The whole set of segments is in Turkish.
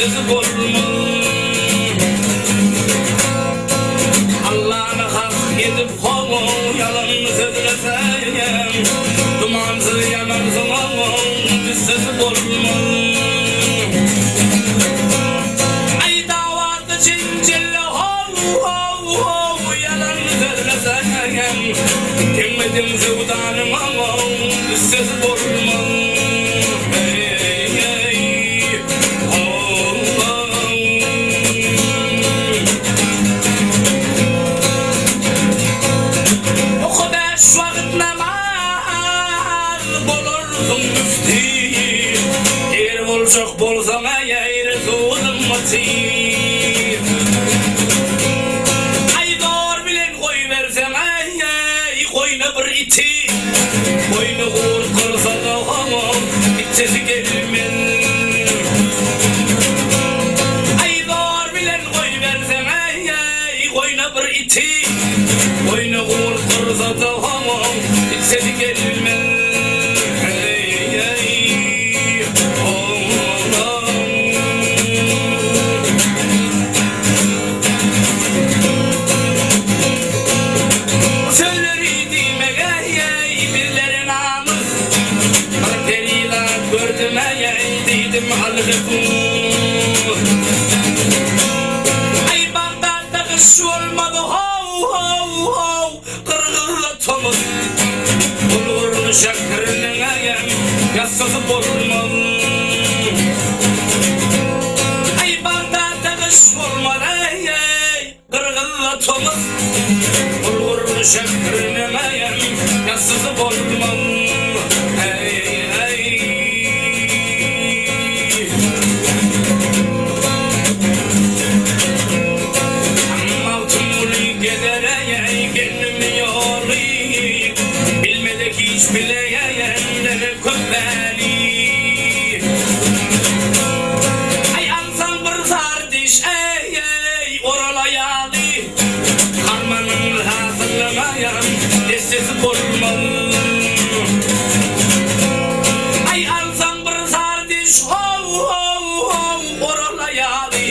sesi bulmaz. Allah'ına hak edip kovun, yalan söyleseyim dumansız yanarsın oğlum, düz sesi bulmaz. Ay davatı cincille yalan söyleseyim kimmedim sevdanım oğlum, düz sesi bulmaz. Çok bolsam eğer zulmati ay doğru bilen koy versem ey koyna bir iti koyna uğur kırsa da hamam içesi gelmez. Ay doğru bilen koy versem ey koyna bir iti koyna uğur kırsa da hamam içesi gelmez. Ay Bağdat'ta kış olmadı kırgızla tomuz bulurunu şakrının ayem yassası bulmaz. Ay Bağdat'ta kış olmadı kırgızla tomuz bulurunu şakrının ayem yassası bulmaz. Bileyenler köpeli ay alsan bir sardiş ey oralayalı harmanın hazırlamayan listesi bulmalı. Ay alsan bir sardiş oralayalı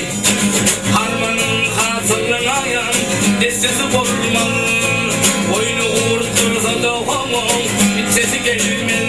harmanın hazırlamayan listesi bulmalı. Boynu uğurtursa da hamam sesi gelmez.